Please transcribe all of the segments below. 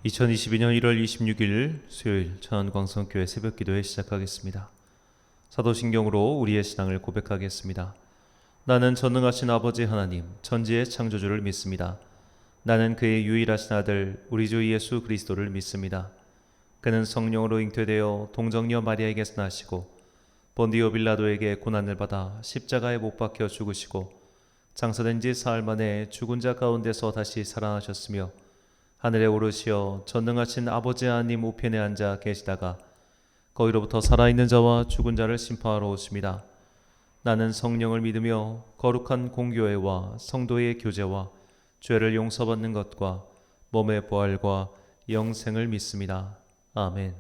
2022년 1월 26일 수요일 천안광성교회 새벽기도회 시작하겠습니다. 사도신경으로 우리의 신앙을 고백하겠습니다. 나는 전능하신 아버지 하나님 천지의 창조주를 믿습니다. 나는 그의 유일하신 아들 우리 주 예수 그리스도를 믿습니다. 그는 성령으로 잉태되어 동정녀 마리아에게서 나시고 본디오 빌라도에게 고난을 받아 십자가에 못 박혀 죽으시고 장사된 지 사흘 만에 죽은 자 가운데서 다시 살아나셨으며 하늘에 오르시어 전능하신 아버지 하나님 우편에 앉아 계시다가 거기로부터 살아있는 자와 죽은 자를 심판하러 오십니다. 나는 성령을 믿으며 거룩한 공교회와 성도의 교제와 죄를 용서받는 것과 몸의 부활과 영생을 믿습니다. 아멘.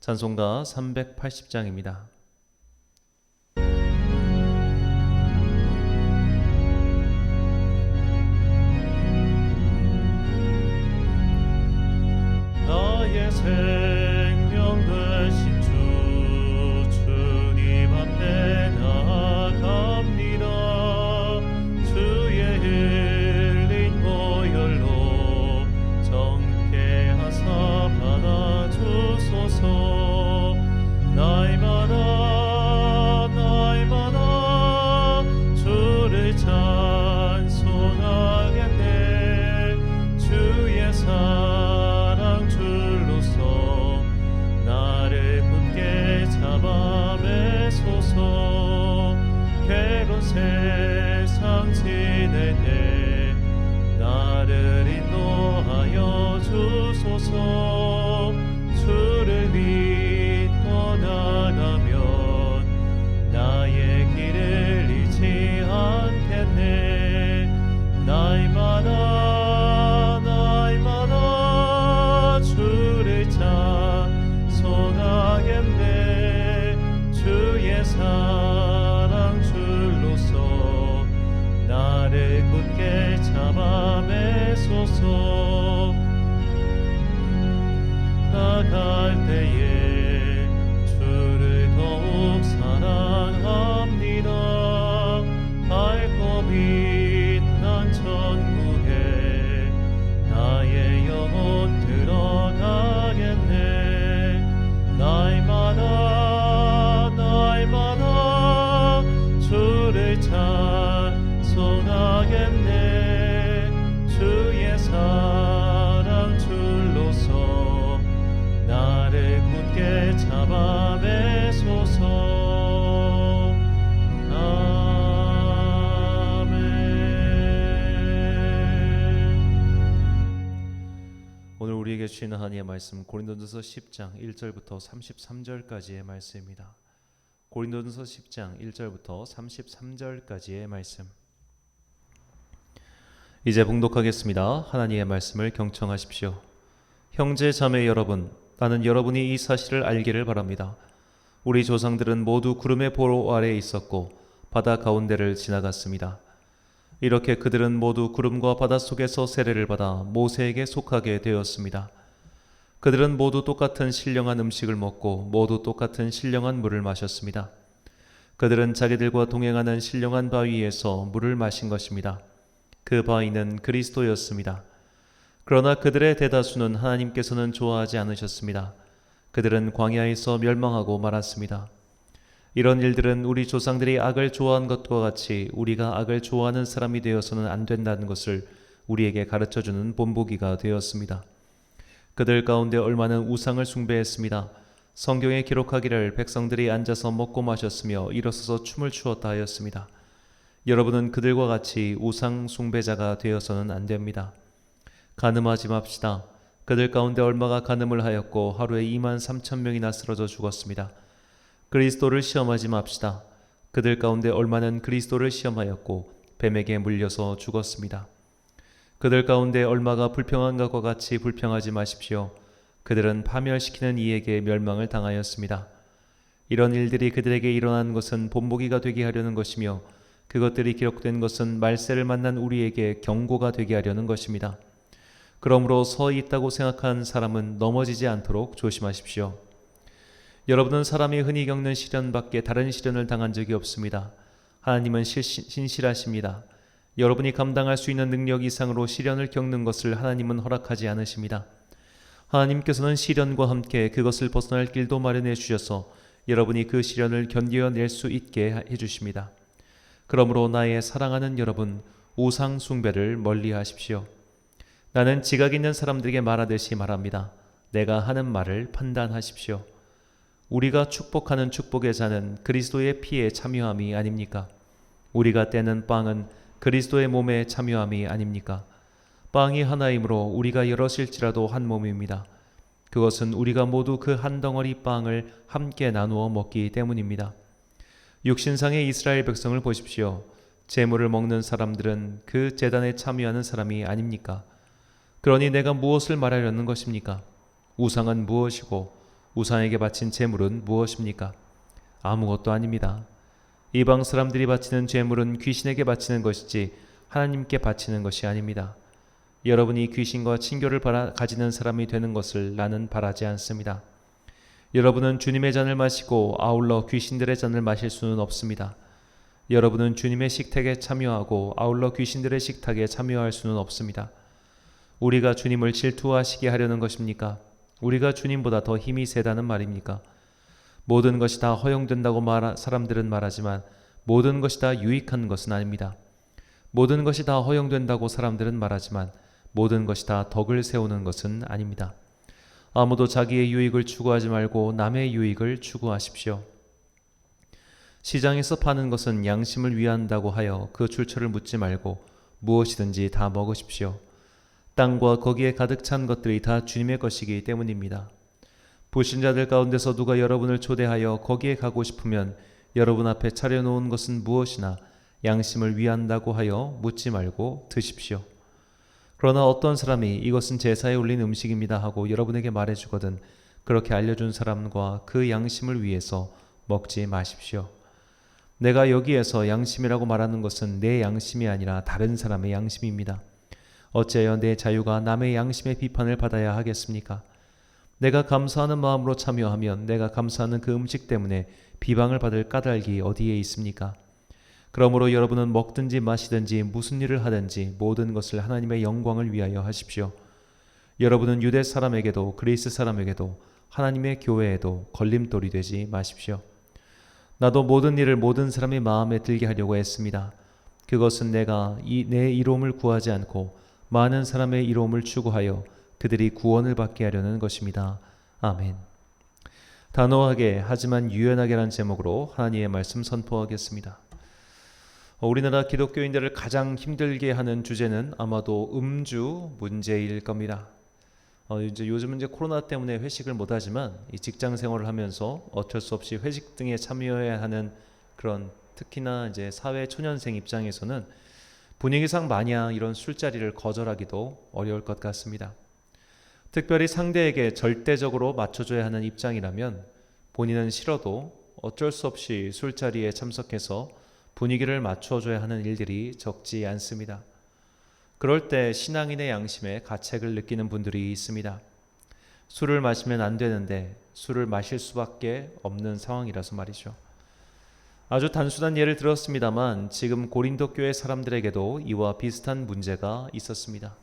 찬송가 380장입니다. 나의 생명 되신 주 주님 앞에 나아갑니다. 주의 흘린 보혈로 정케 하사 받아주소서. 날마다 주를 찬송하겠네. 주의 사랑 줄로서 나를 굳게 잡아매소서. 괴로운 세상 지낼 때 나를 인도하여 주소서. 주를 믿고 나가면 나의 길을 잃지 않겠네. 날마다 주를 찬송하겠네. 주의 사랑 줄로서 나를 굳게 잡아매소서. 나갈 때에 주를 더욱 사랑합니다. 밝고 빛난 천국에 나의 영혼 들어가겠네. 날마다 주를 찬송하겠네. 주의 사랑 줄로서 나를 굳게 잡아매소서. 오늘 우리에게 주시는 하나님의 말씀 고린도전서 10장 1절부터 33절까지의 말씀입니다. 고린도전서 10장 1절부터 33절까지의 말씀. 이제 봉독하겠습니다. 하나님의 말씀을 경청하십시오. 형제 자매 여러분, 나는 여러분이 이 사실을 알기를 바랍니다. 우리 조상들은 모두 구름의 보로 아래에 있었고 바다 가운데를 지나갔습니다. 이렇게 그들은 모두 구름과 바다 속에서 세례를 받아 모세에게 속하게 되었습니다. 그들은 모두 똑같은 신령한 음식을 먹고 모두 똑같은 신령한 물을 마셨습니다. 그들은 자기들과 동행하는 신령한 바위에서 물을 마신 것입니다. 그 바위는 그리스도였습니다. 그러나 그들의 대다수는 하나님께서는 좋아하지 않으셨습니다. 그들은 광야에서 멸망하고 말았습니다. 이런 일들은 우리 조상들이 악을 좋아한 것과 같이 우리가 악을 좋아하는 사람이 되어서는 안 된다는 것을 우리에게 가르쳐주는 본보기가 되었습니다. 그들 가운데 얼마는 우상을 숭배했습니다. 성경에 기록하기를 백성들이 앉아서 먹고 마셨으며 일어서서 춤을 추었다 하였습니다. 여러분은 그들과 같이 우상 숭배자가 되어서는 안 됩니다. 간음하지 맙시다. 그들 가운데 얼마가 간음을 하였고 하루에 23,000명이나 쓰러져 죽었습니다. 그리스도를 시험하지 맙시다. 그들 가운데 얼마는 그리스도를 시험하였고 뱀에게 물려서 죽었습니다. 그들 가운데 얼마가 불평한 것과 같이 불평하지 마십시오. 그들은 파멸시키는 이에게 멸망을 당하였습니다. 이런 일들이 그들에게 일어난 것은 본보기가 되게 하려는 것이며 그것들이 기록된 것은 말세를 만난 우리에게 경고가 되게 하려는 것입니다. 그러므로 서 있다고 생각하는 사람은 넘어지지 않도록 조심하십시오. 여러분은 사람이 흔히 겪는 시련밖에 다른 시련을 당한 적이 없습니다. 하나님은 신실하십니다. 여러분이 감당할 수 있는 능력 이상으로 시련을 겪는 것을 하나님은 허락하지 않으십니다. 하나님께서는 시련과 함께 그것을 벗어날 길도 마련해 주셔서 여러분이 그 시련을 견뎌낼 수 있게 해주십니다. 그러므로 나의 사랑하는 여러분, 우상 숭배를 멀리 하십시오. 나는 지각 있는 사람들에게 말하듯이 말합니다. 내가 하는 말을 판단하십시오. 우리가 축복하는 축복의 잔은 그리스도의 피에 참여함이 아닙니까? 우리가 떼는 빵은 그리스도의 몸에 참여함이 아닙니까? 빵이 하나이므로 우리가 여럿일지라도 한 몸입니다. 그것은 우리가 모두 그 한 덩어리 빵을 함께 나누어 먹기 때문입니다. 육신상의 이스라엘 백성을 보십시오. 제물을 먹는 사람들은 그 제단에 참여하는 사람이 아닙니까? 그러니 내가 무엇을 말하려는 것입니까? 우상은 무엇이고 우상에게 바친 제물은 무엇입니까? 아무것도 아닙니다. 이방 사람들이 바치는 제물은 귀신에게 바치는 것이지 하나님께 바치는 것이 아닙니다. 여러분이 귀신과 친교를 가지는 사람이 되는 것을 나는 바라지 않습니다. 여러분은 주님의 잔을 마시고 아울러 귀신들의 잔을 마실 수는 없습니다. 여러분은 주님의 식탁에 참여하고 아울러 귀신들의 식탁에 참여할 수는 없습니다. 우리가 주님을 질투하시게 하려는 것입니까? 우리가 주님보다 더 힘이 세다는 말입니까? 모든 것이 다 허용된다고 사람들은 말하지만 모든 것이 다 유익한 것은 아닙니다. 모든 것이 다 허용된다고 사람들은 말하지만 모든 것이 다 덕을 세우는 것은 아닙니다. 아무도 자기의 유익을 추구하지 말고 남의 유익을 추구하십시오. 시장에서 파는 것은 양심을 위한다고 하여 그 출처를 묻지 말고 무엇이든지 다 먹으십시오. 땅과 거기에 가득 찬 것들이 다 주님의 것이기 때문입니다. 불신자들 가운데서 누가 여러분을 초대하여 거기에 가고 싶으면 여러분 앞에 차려놓은 것은 무엇이나 양심을 위한다고 하여 묻지 말고 드십시오. 그러나 어떤 사람이 이것은 제사에 올린 음식입니다 하고 여러분에게 말해주거든 그렇게 알려준 사람과 그 양심을 위해서 먹지 마십시오. 내가 여기에서 양심이라고 말하는 것은 내 양심이 아니라 다른 사람의 양심입니다. 어찌하여 내 자유가 남의 양심의 비판을 받아야 하겠습니까? 내가 감사하는 마음으로 참여하면 내가 감사하는 그 음식 때문에 비방을 받을 까닭이 어디에 있습니까? 그러므로 여러분은 먹든지 마시든지 무슨 일을 하든지 모든 것을 하나님의 영광을 위하여 하십시오. 여러분은 유대 사람에게도 그리스 사람에게도 하나님의 교회에도 걸림돌이 되지 마십시오. 나도 모든 일을 모든 사람의 마음에 들게 하려고 했습니다. 그것은 내가 내 이로움을 구하지 않고 많은 사람의 이로움을 추구하여 그들이 구원을 받게 하려는 것입니다. 아멘. 단호하게 하지만 유연하게라는 제목으로 하나님의 말씀 선포하겠습니다. 우리나라 기독교인들을 가장 힘들게 하는 주제는 아마도 음주 문제일 겁니다. 이제 요즘은 코로나 때문에 회식을 못하지만 이 직장 생활을 하면서 어쩔 수 없이 회식 등에 참여해야 하는 그런 특히나 이제 사회 초년생 입장에서는 분위기상 마냥 이런 술자리를 거절하기도 어려울 것 같습니다. 특별히 상대에게 절대적으로 맞춰줘야 하는 입장이라면 본인은 싫어도 어쩔 수 없이 술자리에 참석해서 분위기를 맞춰줘야 하는 일들이 적지 않습니다. 그럴 때 신앙인의 양심에 가책을 느끼는 분들이 있습니다. 술을 마시면 안 되는데 술을 마실 수밖에 없는 상황이라서 말이죠. 아주 단순한 예를 들었습니다만 지금 고린도 교회 사람들에게도 이와 비슷한 문제가 있었습니다.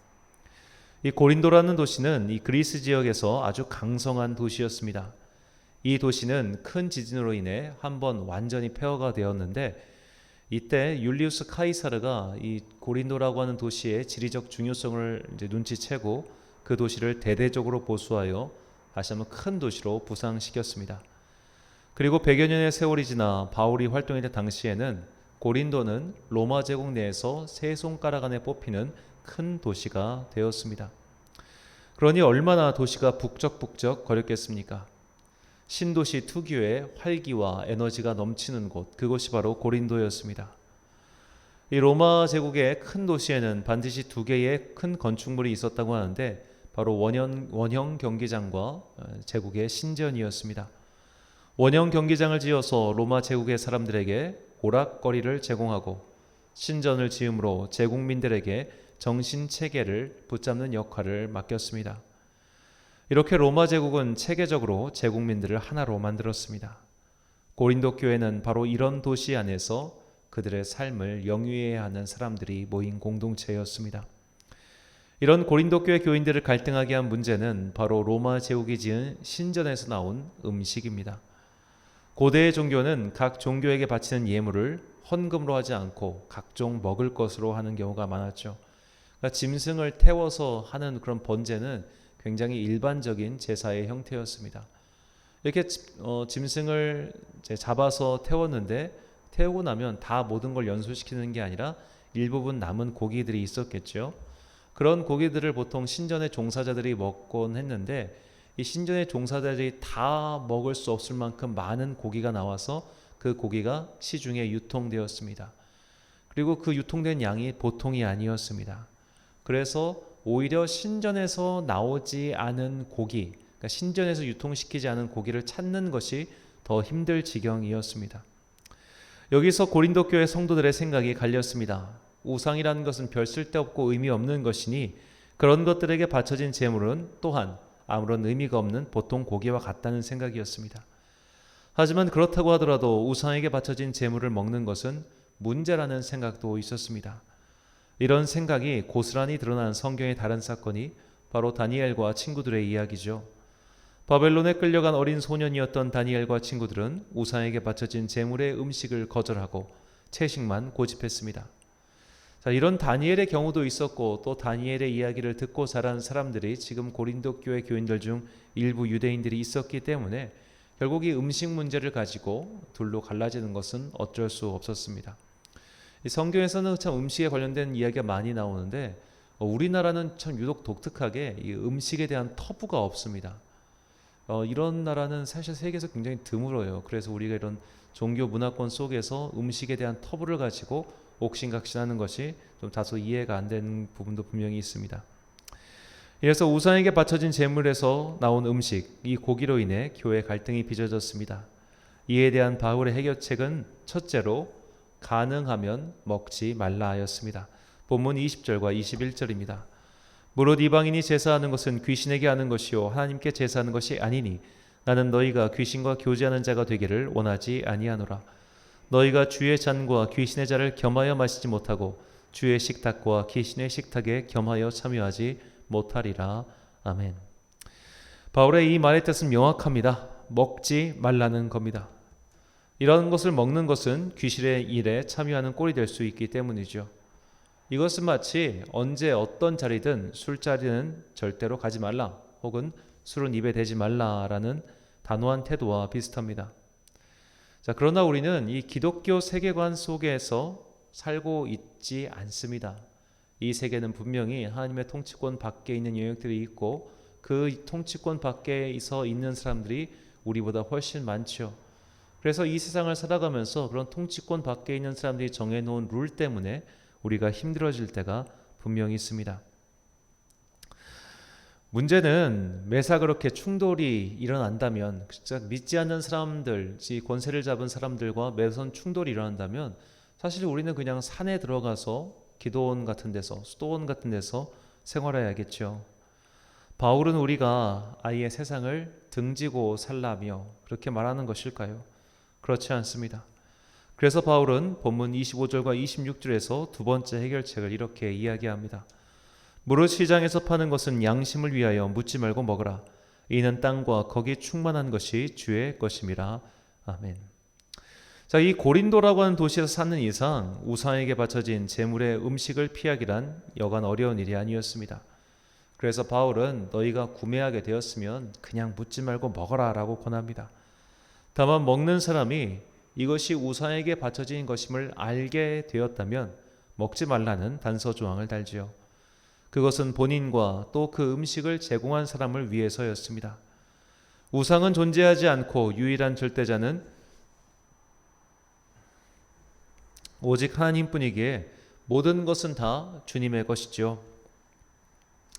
이 고린도라는 도시는 이 그리스 지역에서 아주 강성한 도시였습니다. 이 도시는 큰 지진으로 인해 한번 완전히 폐허가 되었는데 이때 율리우스 카이사르가 이 고린도라고 하는 도시의 지리적 중요성을 이제 눈치채고 그 도시를 대대적으로 보수하여 다시 한번 큰 도시로 부상시켰습니다. 그리고 100여 년의 세월이 지나 바울이 활동했던 당시에는 고린도는 로마 제국 내에서 세 손가락 안에 뽑히는 큰 도시가 되었습니다. 그러니 얼마나 도시가 북적북적 거렸겠습니까? 신도시 특유의 활기와 에너지가 넘치는 곳, 그것이 바로 고린도였습니다. 이 로마 제국의 큰 도시에는 반드시 두 개의 큰 건축물이 있었다고 하는데 바로 원형 경기장과 제국의 신전이었습니다. 원형 경기장을 지어서 로마 제국의 사람들에게 오락거리를 제공하고 신전을 지음으로 제국민들에게 정신체계를 붙잡는 역할을 맡겼습니다. 이렇게 로마 제국은 체계적으로 제국민들을 하나로 만들었습니다. 고린도 교회는 바로 이런 도시 안에서 그들의 삶을 영위해야 하는 사람들이 모인 공동체였습니다. 이런 고린도 교회 교인들을 갈등하게 한 문제는 바로 로마 제국이 지은 신전에서 나온 음식입니다. 고대의 종교는 각 종교에게 바치는 예물을 헌금으로 하지 않고 각종 먹을 것으로 하는 경우가 많았죠. 그러니까 짐승을 태워서 하는 그런 번제는 굉장히 일반적인 제사의 형태였습니다. 이렇게 짐승을 잡아서 태웠는데 태우고 나면 다 모든 걸 연소시키는 게 아니라 일부분 남은 고기들이 있었겠죠. 그런 고기들을 보통 신전의 종사자들이 먹곤 했는데 이 신전의 종사자들이 다 먹을 수 없을 만큼 많은 고기가 나와서 그 고기가 시중에 유통되었습니다. 그리고 그 유통된 양이 보통이 아니었습니다. 그래서 오히려 신전에서 나오지 않은 고기, 그러니까 신전에서 유통시키지 않은 고기를 찾는 것이 더 힘들 지경이었습니다. 여기서 고린도 교회 성도들의 생각이 갈렸습니다. 우상이라는 것은 별 쓸데없고 의미 없는 것이니 그런 것들에게 바쳐진 제물은 또한 아무런 의미가 없는 보통 고기와 같다는 생각이었습니다. 하지만 그렇다고 하더라도 우상에게 바쳐진 제물을 먹는 것은 문제라는 생각도 있었습니다. 이런 생각이 고스란히 드러난 성경의 다른 사건이 바로 다니엘과 친구들의 이야기죠. 바벨론에 끌려간 어린 소년이었던 다니엘과 친구들은 우상에게 바쳐진 제물의 음식을 거절하고 채식만 고집했습니다. 자, 이런 다니엘의 경우도 있었고 또 다니엘의 이야기를 듣고 자란 사람들이 지금 고린도 교회 교인들 중 일부 유대인들이 있었기 때문에 결국 이 음식 문제를 가지고 둘로 갈라지는 것은 어쩔 수 없었습니다. 이 성경에서는 참 음식에 관련된 이야기가 많이 나오는데 우리나라는 참 유독 독특하게 이 음식에 대한 터부가 없습니다. 이런 나라는 사실 세계에서 굉장히 드물어요. 그래서 우리가 이런 종교 문화권 속에서 음식에 대한 터부를 가지고 옥신각신하는 것이 좀 다소 이해가 안 되는 부분도 분명히 있습니다. 이래서 우상에게 바쳐진 제물에서 나온 음식, 이 고기로 인해 교회 갈등이 빚어졌습니다. 이에 대한 바울의 해결책은 첫째로 가능하면 먹지 말라 하였습니다. 본문 20절과 21절입니다. 무릇 이방인이 제사하는 것은 귀신에게 하는 것이요 하나님께 제사하는 것이 아니니 나는 너희가 귀신과 교제하는 자가 되기를 원하지 아니하노라. 너희가 주의 잔과 귀신의 잔을 겸하여 마시지 못하고 주의 식탁과 귀신의 식탁에 겸하여 참여하지 못하리라. 아멘. 바울의 이 말의 뜻은 명확합니다. 먹지 말라는 겁니다. 이런 것을 먹는 것은 귀신의 일에 참여하는 꼴이 될 수 있기 때문이죠. 이것은 마치 언제 어떤 자리든 술자리는 절대로 가지 말라 혹은 술은 입에 대지 말라라는 단호한 태도와 비슷합니다. 자, 그러나 우리는 이 기독교 세계관 속에서 살고 있지 않습니다. 이 세계는 분명히 하나님의 통치권 밖에 있는 영역들이 있고 그 통치권 밖에서 있는 사람들이 우리보다 훨씬 많죠. 그래서 이 세상을 살아가면서 그런 통치권 밖에 있는 사람들이 정해놓은 룰 때문에 우리가 힘들어질 때가 분명히 있습니다. 문제는 매사 그렇게 충돌이 일어난다면, 진짜 믿지 않는 사람들, 권세를 잡은 사람들과 매선 충돌이 일어난다면 사실 우리는 그냥 산에 들어가서 기도원 같은 데서, 수도원 같은 데서 생활해야겠죠. 바울은 우리가 아예 세상을 등지고 살라며 그렇게 말하는 것일까요? 그렇지 않습니다. 그래서 바울은 본문 25절과 26절에서 두 번째 해결책을 이렇게 이야기합니다. 무릇 시장에서 파는 것은 양심을 위하여 묻지 말고 먹으라. 이는 땅과 거기 충만한 것이 주의 것임이라. 아멘. 자, 이 고린도라고 하는 도시에서 사는 이상 우상에게 바쳐진 제물의 음식을 피하기란 여간 어려운 일이 아니었습니다. 그래서 바울은 너희가 구매하게 되었으면 그냥 묻지 말고 먹어라 라고 권합니다. 다만 먹는 사람이 이것이 우상에게 바쳐진 것임을 알게 되었다면 먹지 말라는 단서 조항을 달지요. 그것은 본인과 또 그 음식을 제공한 사람을 위해서였습니다. 우상은 존재하지 않고 유일한 절대자는 오직 하나님뿐이기에 모든 것은 다 주님의 것이죠.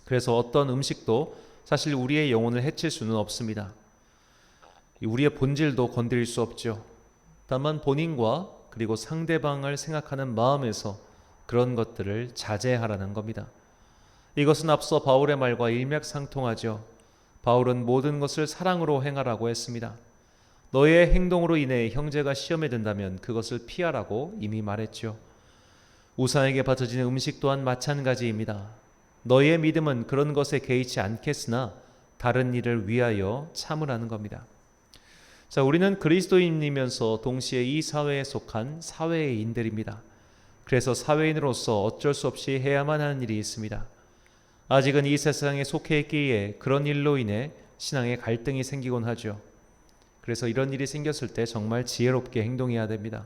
그래서 어떤 음식도 사실 우리의 영혼을 해칠 수는 없습니다. 우리의 본질도 건드릴 수 없죠. 다만 본인과 그리고 상대방을 생각하는 마음에서 그런 것들을 자제하라는 겁니다. 이것은 앞서 바울의 말과 일맥상통하죠. 바울은 모든 것을 사랑으로 행하라고 했습니다. 너의 행동으로 인해 형제가 시험에 든다면 그것을 피하라고 이미 말했죠. 우상에게 바쳐지는 음식 또한 마찬가지입니다. 너희의 믿음은 그런 것에 개의치 않겠으나 다른 일을 위하여 참으라는 겁니다. 자, 우리는 그리스도인이면서 동시에 이 사회에 속한 사회인들입니다. 그래서 사회인으로서 어쩔 수 없이 해야만 하는 일이 있습니다. 아직은 이 세상에 속해 있기에 그런 일로 인해 신앙의 갈등이 생기곤 하죠. 그래서 이런 일이 생겼을 때 정말 지혜롭게 행동해야 됩니다.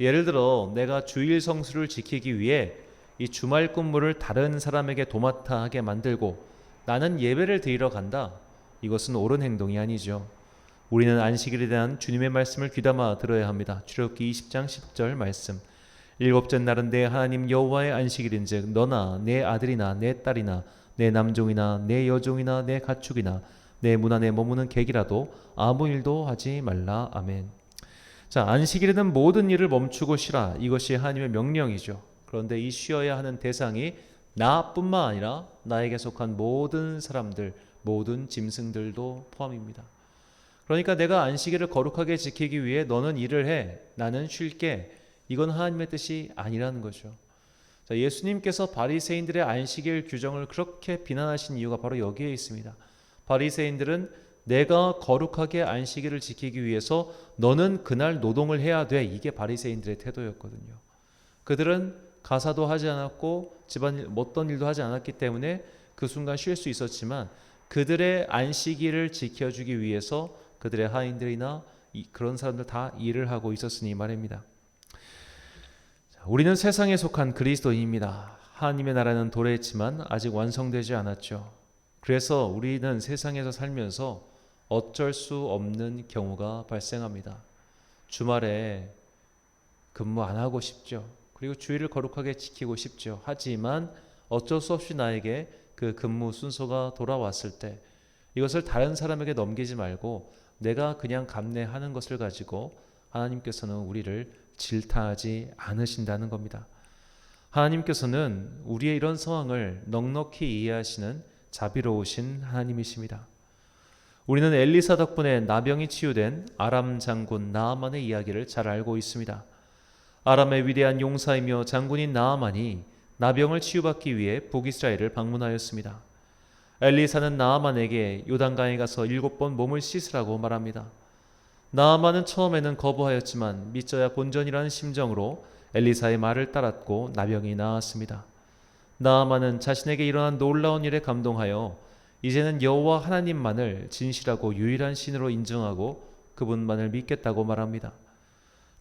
예를 들어 내가 주일 성수를 지키기 위해 이 주말 근무를 다른 사람에게 도맡아 하게 만들고 나는 예배를 드리러 간다. 이것은 옳은 행동이 아니죠. 우리는 안식일에 대한 주님의 말씀을 귀담아 들어야 합니다. 출애굽기 20장 10절 말씀. 일곱째 날은 내 하나님 여호와의 안식일인즉 너나 내 아들이나 내 딸이나 내 남종이나 내 여종이나 내 가축이나 내 문 안에 머무는 객이라도 아무 일도 하지 말라. 아멘. 자, 안식일에는 모든 일을 멈추고 쉬라. 이것이 하나님의 명령이죠. 그런데 이 쉬어야 하는 대상이 나뿐만 아니라 나에게 속한 모든 사람들, 모든 짐승들도 포함입니다. 그러니까 내가 안식일을 거룩하게 지키기 위해 너는 일을 해, 나는 쉴게. 이건 하나님의 뜻이 아니라는 거죠. 자, 예수님께서 바리새인들의 안식일 규정을 그렇게 비난하신 이유가 바로 여기에 있습니다. 바리새인들은 내가 거룩하게 안식일을 지키기 위해서 너는 그날 노동을 해야 돼. 이게 바리새인들의 태도였거든요. 그들은 가사도 하지 않았고 집안일 어떤 일도 하지 않았기 때문에 그 순간 쉴 수 있었지만 그들의 안식일을 지켜주기 위해서 그들의 하인들이나 그런 사람들 다 일을 하고 있었으니 말입니다. 우리는 세상에 속한 그리스도인입니다. 하나님의 나라는 도래했지만 아직 완성되지 않았죠. 그래서 우리는 세상에서 살면서 어쩔 수 없는 경우가 발생합니다. 주말에 근무 안 하고 싶죠. 그리고 주일을 거룩하게 지키고 싶죠. 하지만 어쩔 수 없이 나에게 그 근무 순서가 돌아왔을 때 이것을 다른 사람에게 넘기지 말고 내가 그냥 감내하는 것을 가지고 하나님께서는 우리를 질타하지 않으신다는 겁니다. 하나님께서는 우리의 이런 상황을 넉넉히 이해하시는 자비로우신 하나님이십니다. 우리는 엘리사 덕분에 나병이 치유된 아람 장군 나아만의 이야기를 잘 알고 있습니다. 아람의 위대한 용사이며 장군인 나아만이 나병을 치유받기 위해 북이스라엘을 방문하였습니다. 엘리사는 나아만에게 요단강에 가서 7번 몸을 씻으라고 말합니다. 나아만은 처음에는 거부하였지만 믿져야 본전이라는 심정으로 엘리사의 말을 따랐고 나병이 나았습니다. 나아만은 자신에게 일어난 놀라운 일에 감동하여 이제는 여호와 하나님만을 진실하고 유일한 신으로 인정하고 그분만을 믿겠다고 말합니다.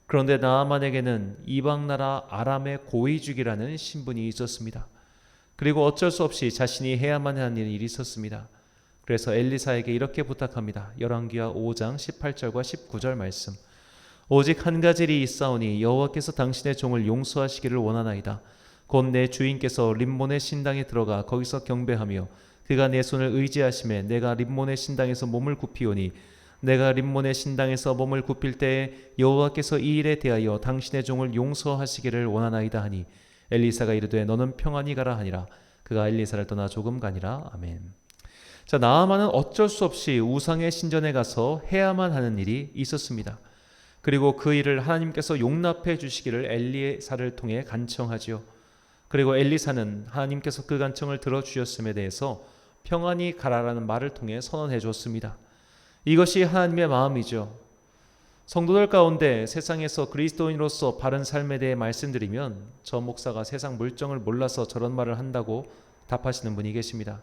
그런데 나아만에게는 이방나라 아람의 고위직이라는 신분이 있었습니다. 그리고 어쩔 수 없이 자신이 해야만 하는 일이 있었습니다. 그래서 엘리사에게 이렇게 부탁합니다. 열왕기하 5장 18절과 19절 말씀. 오직 한 가지 일이 있사오니 여호와께서 당신의 종을 용서하시기를 원하나이다. 곧 내 주인께서 림몬의 신당에 들어가 거기서 경배하며 그가 내 손을 의지하심에 내가 림몬의 신당에서 몸을 굽히오니 내가 림몬의 신당에서 몸을 굽힐 때에 여호와께서 이 일에 대하여 당신의 종을 용서하시기를 원하나이다 하니 엘리사가 이르되 너는 평안히 가라 하니라. 그가 엘리사를 떠나 조금 가니라. 아멘. 자, 나아만은 어쩔 수 없이 우상의 신전에 가서 해야만 하는 일이 있었습니다. 그리고 그 일을 하나님께서 용납해 주시기를 엘리사를 통해 간청하지요. 그리고 엘리사는 하나님께서 그 간청을 들어주셨음에 대해서 평안히 가라라는 말을 통해 선언해 줬습니다. 이것이 하나님의 마음이죠. 성도들 가운데 세상에서 그리스도인으로서 바른 삶에 대해 말씀드리면 저 목사가 세상 물정을 몰라서 저런 말을 한다고 답하시는 분이 계십니다.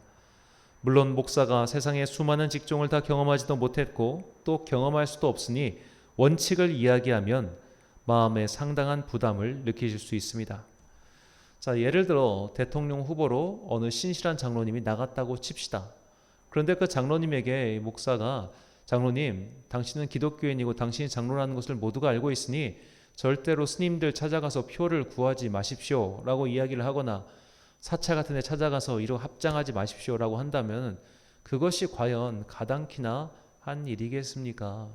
물론 목사가 세상의 수많은 직종을 다 경험하지도 못했고 또 경험할 수도 없으니 원칙을 이야기하면 마음에 상당한 부담을 느끼실 수 있습니다. 자, 예를 들어 대통령 후보로 어느 신실한 장로님이 나갔다고 칩시다. 그런데 그 장로님에게 목사가 장로님, 당신은 기독교인이고 당신이 장로라는 것을 모두가 알고 있으니 절대로 스님들 찾아가서 표를 구하지 마십시오 라고 이야기를 하거나 사찰 같은 데 찾아가서 이로 합장하지 마십시오 라고 한다면 그것이 과연 가당키나 한 일이겠습니까?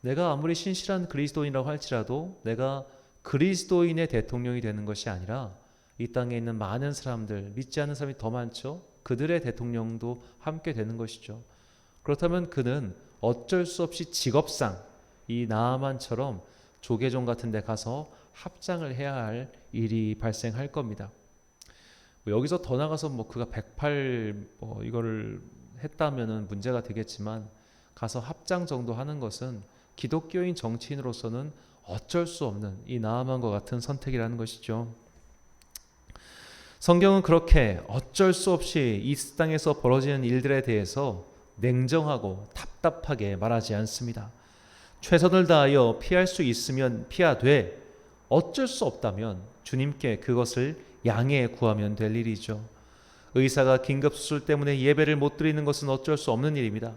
내가 아무리 신실한 그리스도인이라고 할지라도 내가 그리스도인의 대통령이 되는 것이 아니라 이 땅에 있는 많은 사람들, 믿지 않는 사람이 더 많죠. 그들의 대통령도 함께 되는 것이죠. 그렇다면 그는 어쩔 수 없이 직업상 이 나아만처럼 조계종 같은 데 가서 합장을 해야 할 일이 발생할 겁니다. 뭐 여기서 더 나가서 뭐 그가 108 이거를 했다면은 문제가 되겠지만 가서 합장 정도 하는 것은 기독교인 정치인으로서는 어쩔 수 없는 이 나아만과 같은 선택이라는 것이죠. 성경은 그렇게 어쩔 수 없이 이 땅에서 벌어지는 일들에 대해서 냉정하고 답답하게 말하지 않습니다. 최선을 다하여 피할 수 있으면 피하되 어쩔 수 없다면 주님께 그것을 양해 구하면 될 일이죠. 의사가 긴급수술 때문에 예배를 못 드리는 것은 어쩔 수 없는 일입니다.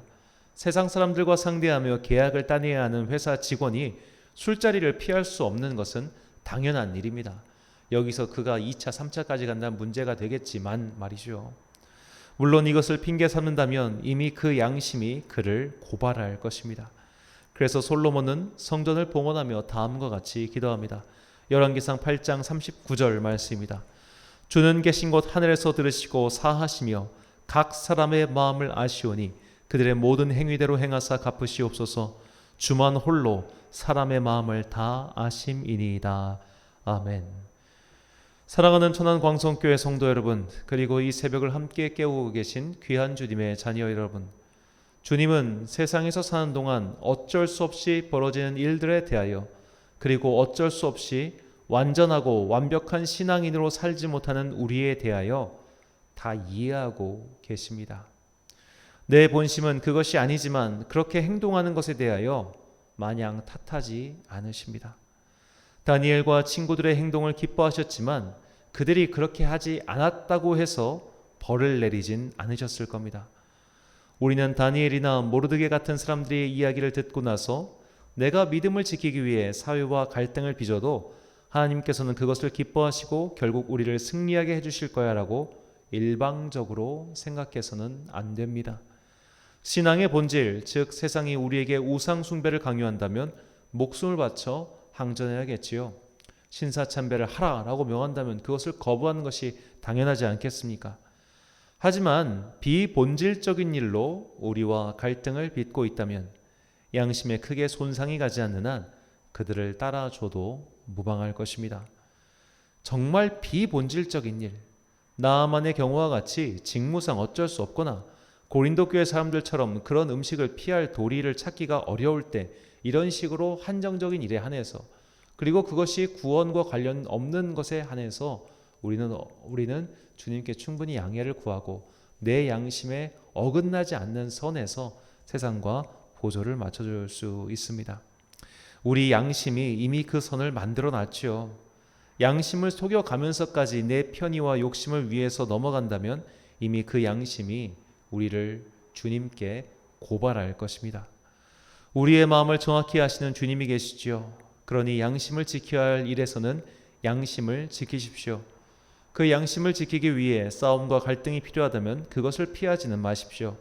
세상 사람들과 상대하며 계약을 따내야 하는 회사 직원이 술자리를 피할 수 없는 것은 당연한 일입니다. 여기서 그가 2차, 3차까지 간다면 문제가 되겠지만 말이죠. 물론 이것을 핑계 삼는다면 이미 그 양심이 그를 고발할 것입니다. 그래서 솔로몬은 성전을 봉헌하며 다음과 같이 기도합니다. 열왕기상 8장 39절 말씀입니다. 주는 계신 곳 하늘에서 들으시고 사하시며 각 사람의 마음을 아시오니 그들의 모든 행위대로 행하사 갚으시옵소서. 주만 홀로 사람의 마음을 다 아심이니이다. 아멘. 사랑하는 천안광성교회 성도 여러분, 그리고 이 새벽을 함께 깨우고 계신 귀한 주님의 자녀 여러분, 주님은 세상에서 사는 동안 어쩔 수 없이 벌어지는 일들에 대하여, 그리고 어쩔 수 없이 완전하고 완벽한 신앙인으로 살지 못하는 우리에 대하여 다 이해하고 계십니다. 내 본심은 그것이 아니지만 그렇게 행동하는 것에 대하여 마냥 탓하지 않으십니다. 다니엘과 친구들의 행동을 기뻐하셨지만 그들이 그렇게 하지 않았다고 해서 벌을 내리진 않으셨을 겁니다. 우리는 다니엘이나 모르드게 같은 사람들의 이야기를 듣고 나서 내가 믿음을 지키기 위해 사회와 갈등을 빚어도 하나님께서는 그것을 기뻐하시고 결국 우리를 승리하게 해주실 거야 라고 일방적으로 생각해서는 안 됩니다. 신앙의 본질, 즉 세상이 우리에게 우상 숭배를 강요한다면 목숨을 바쳐 항전해야겠지요. 신사참배를 하라라고 명한다면 그것을 거부하는 것이 당연하지 않겠습니까? 하지만 비본질적인 일로 우리와 갈등을 빚고 있다면 양심에 크게 손상이 가지 않는 한 그들을 따라줘도 무방할 것입니다. 정말 비본질적인 일, 나아만의 경우와 같이 직무상 어쩔 수 없거나 고린도 교회 사람들처럼 그런 음식을 피할 도리를 찾기가 어려울 때 이런 식으로 한정적인 일에 한해서, 그리고 그것이 구원과 관련 없는 것에 한해서 우리는 주님께 충분히 양해를 구하고 내 양심에 어긋나지 않는 선에서 세상과 보조를 맞춰줄 수 있습니다. 우리 양심이 이미 그 선을 만들어 놨죠. 양심을 속여가면서까지 내 편의와 욕심을 위해서 넘어간다면 이미 그 양심이 우리를 주님께 고발할 것입니다. 우리의 마음을 정확히 아시는 주님이 계시지요. 그러니 양심을 지켜야 할 일에서는 양심을 지키십시오. 그 양심을 지키기 위해 싸움과 갈등이 필요하다면 그것을 피하지는 마십시오.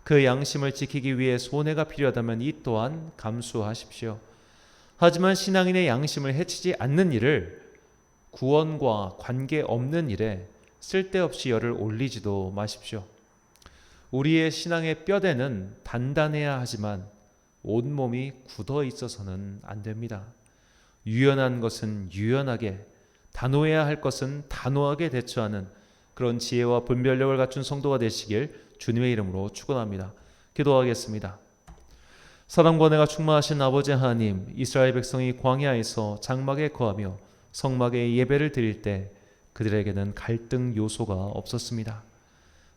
그 양심을 지키기 위해 손해가 필요하다면 이 또한 감수하십시오. 하지만 신앙인의 양심을 해치지 않는 일을, 구원과 관계없는 일에 쓸데없이 열을 올리지도 마십시오. 우리의 신앙의 뼈대는 단단해야 하지만 온몸이 굳어 있어서는 안 됩니다. 유연한 것은 유연하게, 단호해야 할 것은 단호하게 대처하는 그런 지혜와 분별력을 갖춘 성도가 되시길 주님의 이름으로 축원합니다. 기도하겠습니다. 사랑과 은혜가 충만하신 아버지 하나님, 이스라엘 백성이 광야에서 장막에 거하며 성막에 예배를 드릴 때 그들에게는 갈등 요소가 없었습니다.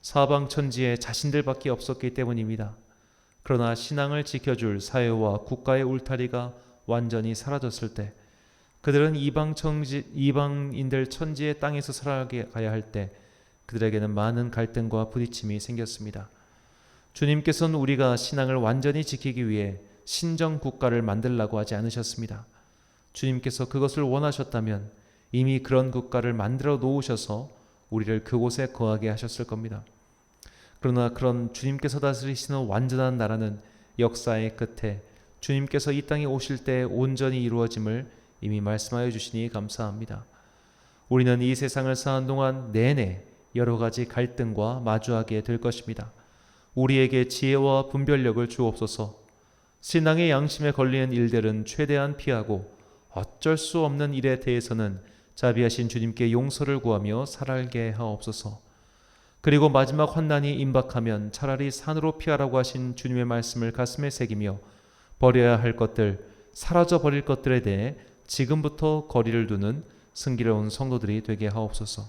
사방 천지에 자신들밖에 없었기 때문입니다. 그러나 신앙을 지켜줄 사회와 국가의 울타리가 완전히 사라졌을 때, 그들은 이방인들 천지의 땅에서 살아가야 할 때 그들에게는 많은 갈등과 부딪힘이 생겼습니다. 주님께서는 우리가 신앙을 완전히 지키기 위해 신정 국가를 만들라고 하지 않으셨습니다. 주님께서 그것을 원하셨다면 이미 그런 국가를 만들어 놓으셔서 우리를 그곳에 거하게 하셨을 겁니다. 그러나 그런 주님께서 다스리시는 완전한 나라는 역사의 끝에 주님께서 이 땅에 오실 때 온전히 이루어짐을 이미 말씀하여 주시니 감사합니다. 우리는 이 세상을 사는 동안 내내 여러 가지 갈등과 마주하게 될 것입니다. 우리에게 지혜와 분별력을 주옵소서. 신앙의 양심에 걸리는 일들은 최대한 피하고 어쩔 수 없는 일에 대해서는 자비하신 주님께 용서를 구하며 살게 하옵소서. 그리고 마지막 환난이 임박하면 차라리 산으로 피하라고 하신 주님의 말씀을 가슴에 새기며 버려야 할 것들, 사라져 버릴 것들에 대해 지금부터 거리를 두는 승기로운 성도들이 되게 하옵소서.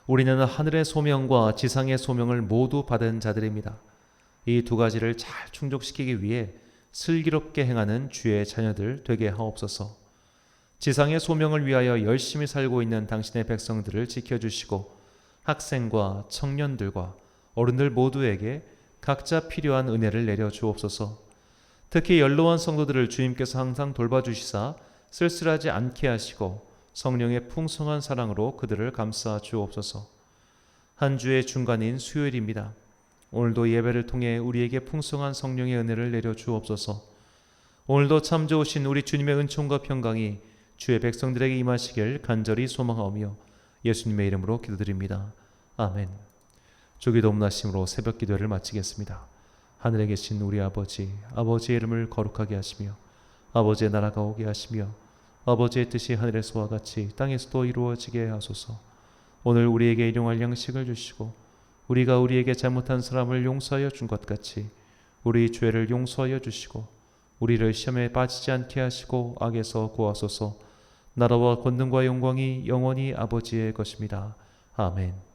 우리는 하늘의 소명과 지상의 소명을 모두 받은 자들입니다. 이 두 가지를 잘 충족시키기 위해 슬기롭게 행하는 주의 자녀들 되게 하옵소서. 지상의 소명을 위하여 열심히 살고 있는 당신의 백성들을 지켜주시고 학생과 청년들과 어른들 모두에게 각자 필요한 은혜를 내려 주옵소서. 특히 연로한 성도들을 주님께서 항상 돌봐주시사 쓸쓸하지 않게 하시고 성령의 풍성한 사랑으로 그들을 감싸 주옵소서. 한 주의 중간인 수요일입니다. 오늘도 예배를 통해 우리에게 풍성한 성령의 은혜를 내려 주옵소서. 오늘도 참 좋으신 우리 주님의 은총과 평강이 주의 백성들에게 임하시길 간절히 소망하오며 예수님의 이름으로 기도드립니다. 아멘. 주기도 음나심으로 새벽 기도를 마치겠습니다. 하늘에 계신 우리 아버지, 아버지의 이름을 거룩하게 하시며 아버지의 나라가 오게 하시며 아버지의 뜻이 하늘에서와 같이 땅에서도 이루어지게 하소서. 오늘 우리에게 일용할 양식을 주시고 우리가 우리에게 잘못한 사람을 용서하여 준 것 같이 우리 죄를 용서하여 주시고 우리를 시험에 빠지지 않게 하시고 악에서 구하소서. 나라와 권능과 영광이 영원히 아버지의 것입니다. 아멘.